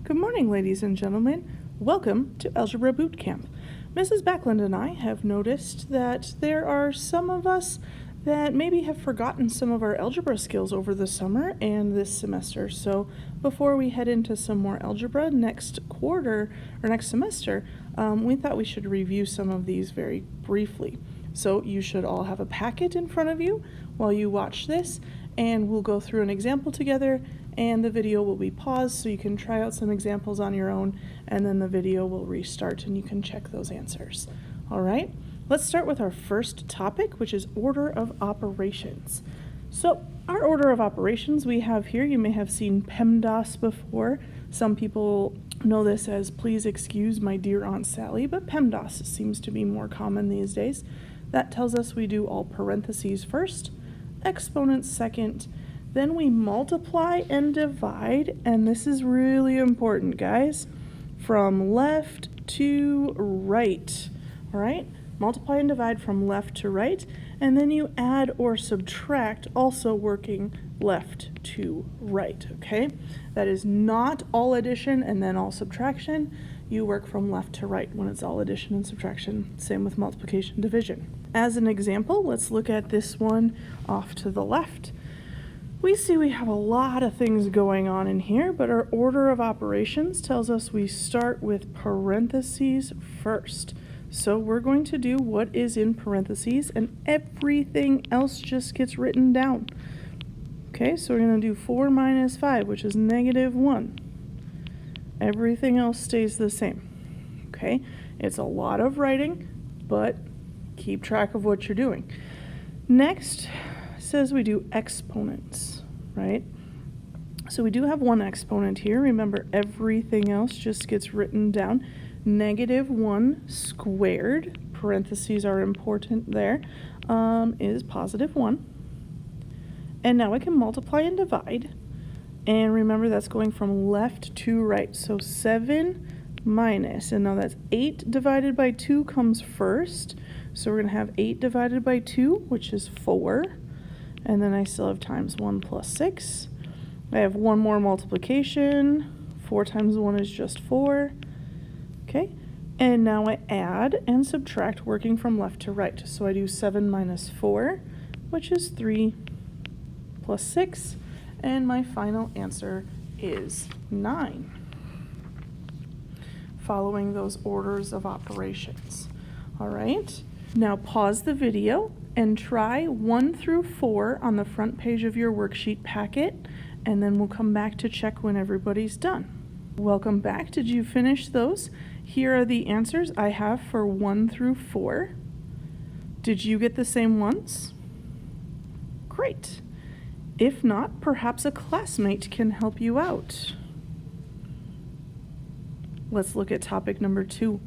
Good morning, ladies and gentlemen. Welcome to Algebra Bootcamp. Mrs. Backlund and I have noticed that there are some of us that maybe have forgotten some of our algebra skills over the summer and this semester. So before we head into some more algebra next quarter or next semester, we thought we should review some of these very briefly. So you should all have a packet in front of you while you watch this, and we'll go through an example together, and the video will be paused so you can try out some examples on your own, and then the video will restart and you can check those answers. All right, let's start with our first topic, which is order of operations. So our order of operations we have here, you may have seen PEMDAS before. Some people know this as please excuse my dear Aunt Sally, but PEMDAS seems to be more common these days. That tells us we do all parentheses first, exponents second, then we multiply and divide, and this is really important, guys, from left to right. All right, multiply and divide from left to right, and then you add or subtract, also working left to right, okay? That is not all addition and then all subtraction. You work from left to right when it's all addition and subtraction. Same with multiplication and division. As an example, let's look at this one off to the left. We see we have a lot of things going on in here, but our order of operations tells us we start with parentheses first. So we're going to do what is in parentheses, and everything else just gets written down. Okay, so we're going to do 4 minus 5, which is -1. Everything else stays the same. Okay, it's a lot of writing, but keep track of what you're doing. Next says we do exponents, right? So we do have one exponent here. Remember, everything else just gets written down. -1 squared, parentheses are important there, is +1. And now I can multiply and divide. And remember, that's going from left to right. So 7 minus, and now that's 8 divided by 2 comes first. So we're going to have 8 divided by 2, which is 4. And then I still have times 1 plus 6. I have one more multiplication. 4 times 1 is just 4. Okay, and now I add and subtract working from left to right. So I do 7 minus 4, which is 3 plus 6. And my final answer is 9. Following those orders of operations. All right, now pause the video and try 1 through 4 on the front page of your worksheet packet, and then we'll come back to check when everybody's done. Welcome back. Did you finish those? Here are the answers I have for 1 through 4. Did you get the same ones? Great. If not, perhaps a classmate can help you out. Let's look at topic number 2.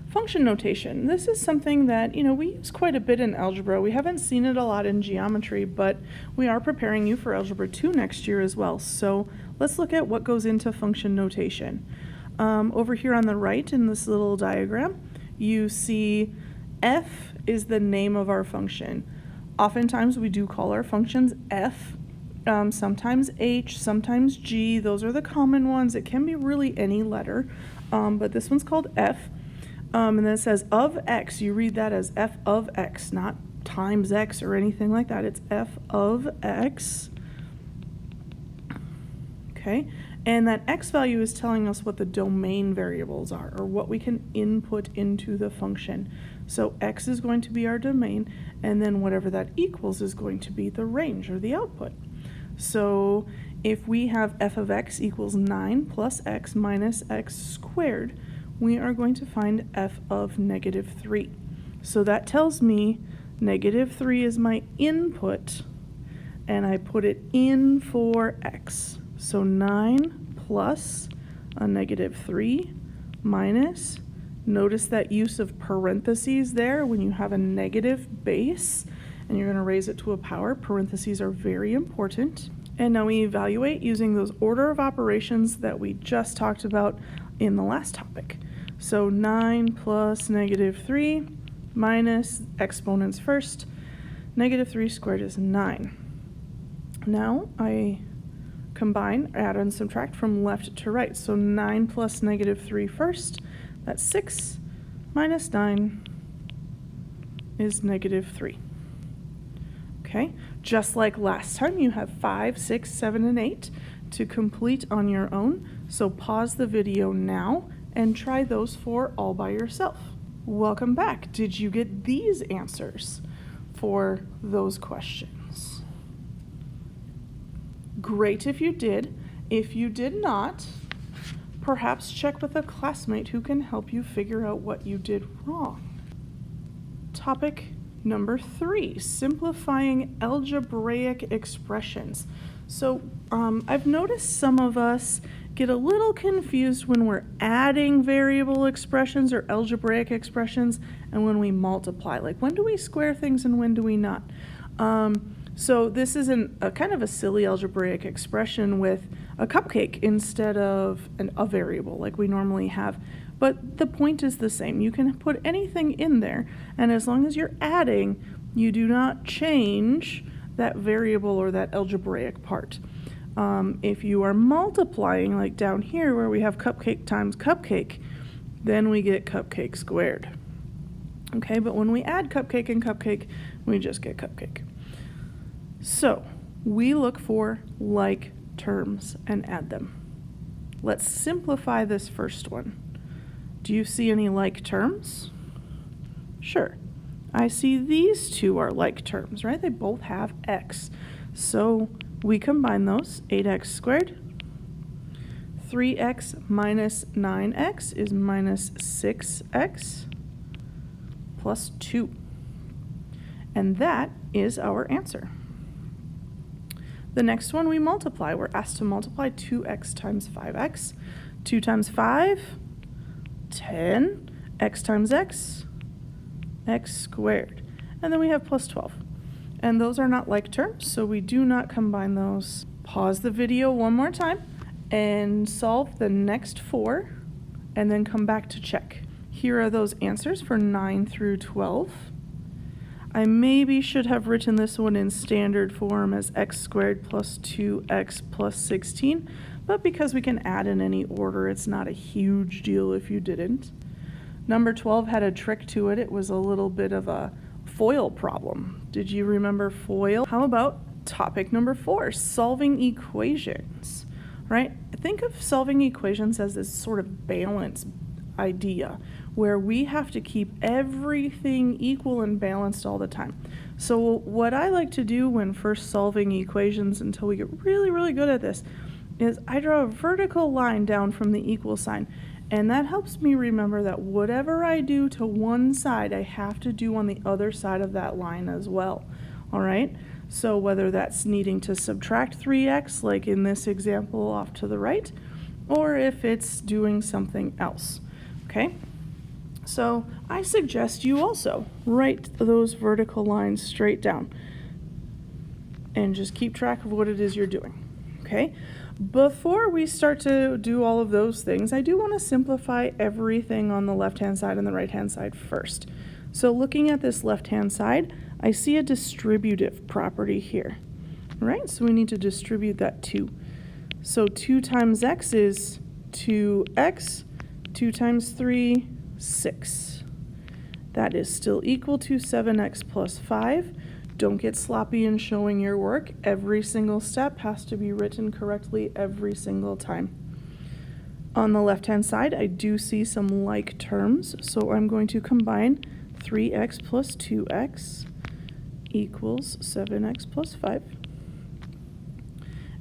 Function notation. This is something that, we use quite a bit in algebra. We haven't seen it a lot in geometry, but we are preparing you for Algebra 2 next year as well. So let's look at what goes into function notation. Over here on the right in this little diagram, you see f is the name of our function. Oftentimes we do call our functions f, sometimes h, sometimes g. Those are the common ones. It can be really any letter, but this one's called f. And then it says of x. You read that as f of x, not times x or anything like that. It's f of x. Okay, and that x value is telling us what the domain variables are, or what we can input into the function. So x is going to be our domain, and then whatever that equals is going to be the range or the output. So if we have f of x equals 9 plus x minus x squared, we are going to find f of -3. So that tells me -3 is my input, and I put it in for x. So 9 plus a -3 minus, notice that use of parentheses there when you have a negative base and you're going to raise it to a power. Parentheses are very important. And now we evaluate using those order of operations that we just talked about in the last topic. So 9 plus -3 minus exponents first. -3 squared is 9. Now I combine, add, and subtract from left to right. So 9 plus -3 first, that's 6, minus 9 is -3. Okay, just like last time, you have 5, 6, 7, and 8 to complete on your own. So pause the video now and try those 4 all by yourself. Welcome back. Did you get these answers for those questions? Great if you did. If you did not, perhaps check with a classmate who can help you figure out what you did wrong. Topic number 3, simplifying algebraic expressions. So I've noticed some of us get a little confused when we're adding variable expressions or algebraic expressions and when we multiply. Like, when do we square things and when do we not? So this is a kind of a silly algebraic expression with a cupcake instead of a variable like we normally have. But the point is the same. You can put anything in there, and as long as you're adding, you do not change that variable or that algebraic part. If you are multiplying, like down here where we have cupcake times cupcake, then we get cupcake squared. Okay, but when we add cupcake and cupcake, we just get cupcake. So we look for like terms and add them. Let's simplify this first one. Do you see any like terms? Sure. I see these two are like terms, right? They both have x. So we combine those. 8x squared. 3x minus 9x is minus 6x plus 2. And that is our answer. The next one we multiply. We're asked to multiply 2x times 5x. 2 times 5, 10. X times x, x squared. And then we have plus 12. And those are not like terms, so we do not combine those. Pause the video one more time and solve the next 4, and then come back to check. Here are those answers for 9 through 12. I maybe should have written this one in standard form as x squared plus 2x plus 16, but because we can add in any order, it's not a huge deal if you didn't. Number 12 had a trick to it. It was a little bit of a FOIL problem. Did you remember FOIL? How about topic number 4, solving equations, right? Think of solving equations as this sort of balance idea where we have to keep everything equal and balanced all the time. So what I like to do when first solving equations until we get really, really good at this is I draw a vertical line down from the equal sign. And that helps me remember that whatever I do to one side, I have to do on the other side of that line as well. All right? So whether that's needing to subtract 3x, like in this example off to the right, or if it's doing something else. Okay? So I suggest you also write those vertical lines straight down and just keep track of what it is you're doing. Okay? Before we start to do all of those things, I do want to simplify everything on the left-hand side and the right-hand side first. So looking at this left-hand side, I see a distributive property here, right? So we need to distribute that 2. So 2 times x is 2x, 2 times 3, 6. That is still equal to 7x plus 5. Don't get sloppy in showing your work. Every single step has to be written correctly every single time. On the left-hand side, I do see some like terms, so I'm going to combine 3x plus 2x equals 7x plus 5.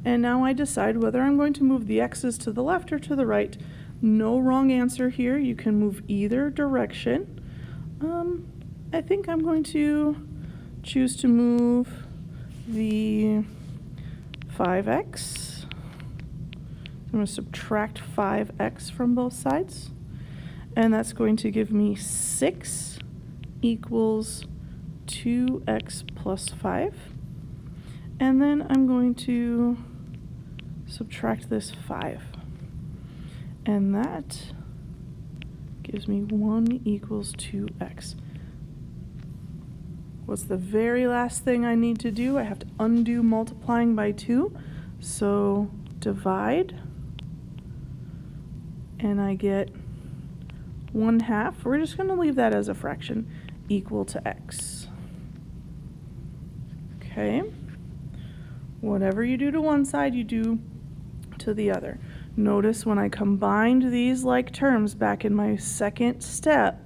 And now I decide whether I'm going to move the x's to the left or to the right. No wrong answer here. You can move either direction. I think I'm going to choose to move the 5x. I'm going to subtract 5x from both sides. And that's going to give me 6 equals 2x plus 5. And then I'm going to subtract this 5. And that gives me 1 equals 2x. What's the very last thing I need to do? I have to undo multiplying by 2. So divide, and I get 1/2. We're just going to leave that as a fraction, equal to x. Okay? Whatever you do to one side, you do to the other. Notice when I combined these like terms back in my second step,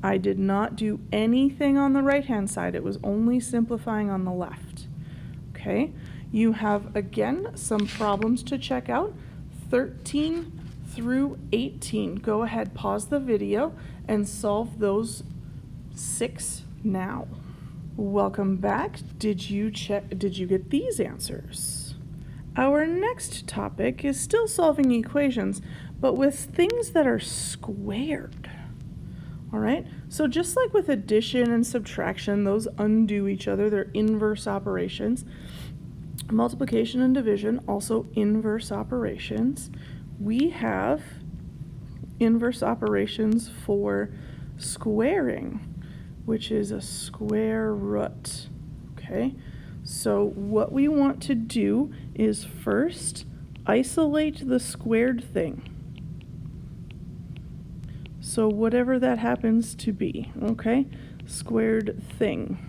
I did not do anything on the right-hand side. It was only simplifying on the left. Okay? You have, again, some problems to check out. 13 through 18. Go ahead, pause the video, and solve those 6 now. Welcome back. Did you get these answers? Our next topic is still solving equations, but with things that are squared. All right, so just like with addition and subtraction, those undo each other, they're inverse operations. Multiplication and division, also inverse operations. We have inverse operations for squaring, which is a square root. Okay, so what we want to do is first isolate the squared thing. So whatever that happens to be, okay? Squared thing.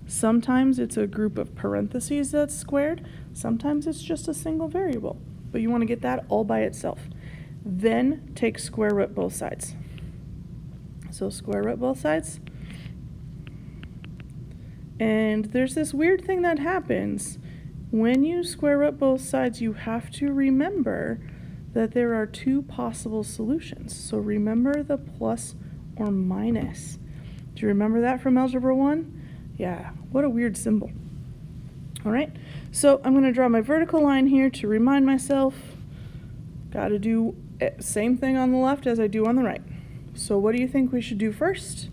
Sometimes it's a group of parentheses that's squared. Sometimes it's just a single variable. But you want to get that all by itself. Then take square root both sides. So square root both sides. And there's this weird thing that happens. When you square root both sides, you have to remember that there are 2 possible solutions. So remember the plus or minus. Do you remember that from Algebra 1? Yeah, what a weird symbol. All right, so I'm going to draw my vertical line here to remind myself. Got to do same thing on the left as I do on the right. So what do you think we should do first?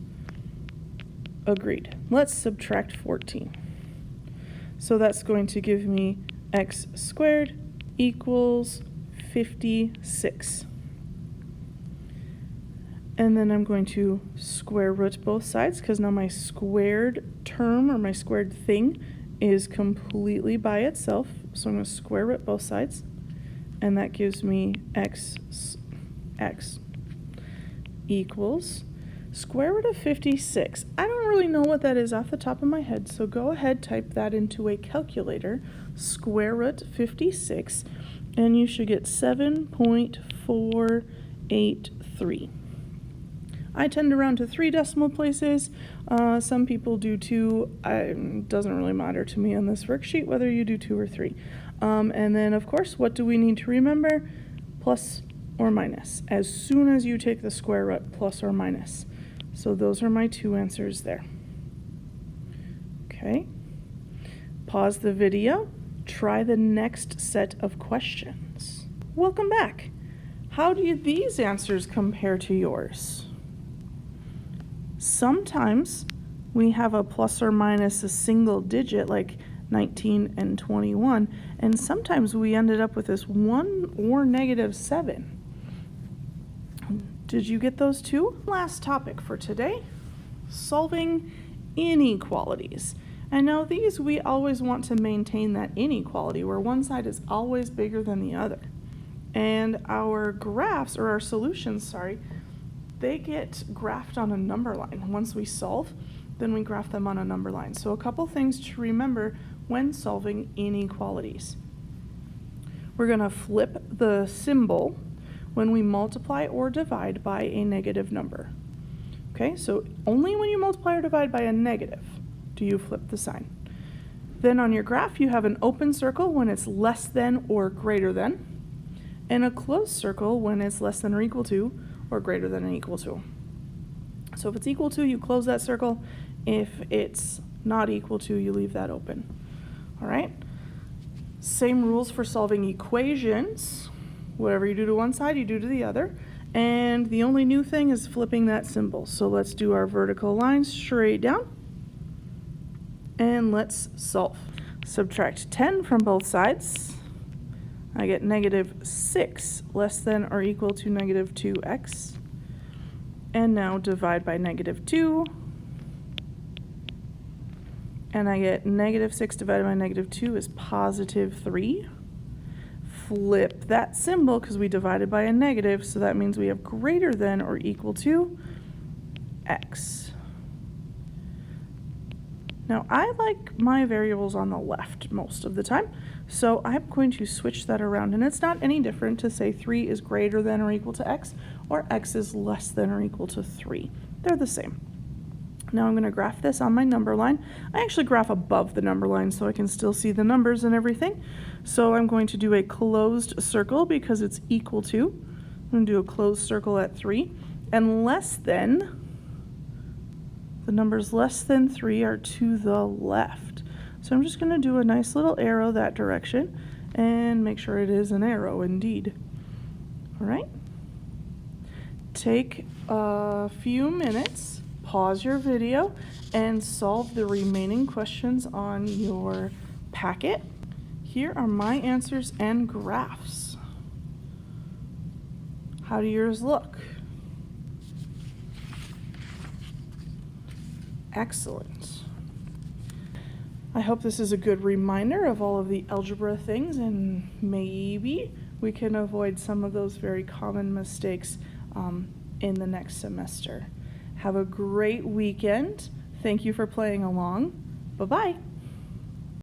Agreed. Let's subtract 14. So that's going to give me x squared equals 56. And then I'm going to square root both sides because now my squared term or my squared thing is completely by itself. So I'm going to square root both sides, and that gives me x equals square root of 56. I don't really know what that is off the top of my head, so go ahead, type that into a calculator, square root 56, and you should get 7.483. I tend to round to 3 decimal places. Some people do 2. It doesn't really matter to me on this worksheet whether you do 2 or 3. And then, of course, what do we need to remember? Plus or minus. As soon as you take the square root, plus or minus. So those are my 2 answers there. Okay. Pause the video. Try the next set of questions. Welcome back. How do these answers compare to yours? Sometimes we have a plus or minus a single digit like 19 and 21, and sometimes we ended up with this 1 or -7. Did you get those too? Last topic for today, solving inequalities. And now these, we always want to maintain that inequality where one side is always bigger than the other. And our graphs, or our solutions, sorry, they get graphed on a number line. Once we solve, then we graph them on a number line. So a couple things to remember when solving inequalities. We're going to flip the symbol when we multiply or divide by a negative number. Okay, so only when you multiply or divide by a negative do you flip the sign. Then on your graph, you have an open circle when it's less than or greater than, and a closed circle when it's less than or equal to, or greater than and equal to. So if it's equal to, you close that circle. If it's not equal to, you leave that open. All right? Same rules for solving equations. Whatever you do to one side, you do to the other. And the only new thing is flipping that symbol. So let's do our vertical line straight down. And let's solve. Subtract 10 from both sides. I get -6 less than or equal to -2x. And now divide by -2. And I get -6 divided by -2 is +3. flip that symbol because we divided by a negative, so that means we have greater than or equal to x. Now, I like my variables on the left most of the time, so I'm going to switch that around, and it's not any different to say 3 is greater than or equal to x, or x is less than or equal to 3. They're the same. Now I'm going to graph this on my number line. I actually graph above the number line so I can still see the numbers and everything. So I'm going to do a closed circle because it's equal to. I'm going to do a closed circle at 3, and less than. The numbers less than 3 are to the left. So I'm just going to do a nice little arrow that direction and make sure it is an arrow indeed. All right. Take a few minutes, pause your video, and solve the remaining questions on your packet. Here are my answers and graphs. How do yours look? Excellent. I hope this is a good reminder of all of the algebra things, and maybe we can avoid some of those very common mistakes in the next semester. Have a great weekend. Thank you for playing along. Bye-bye.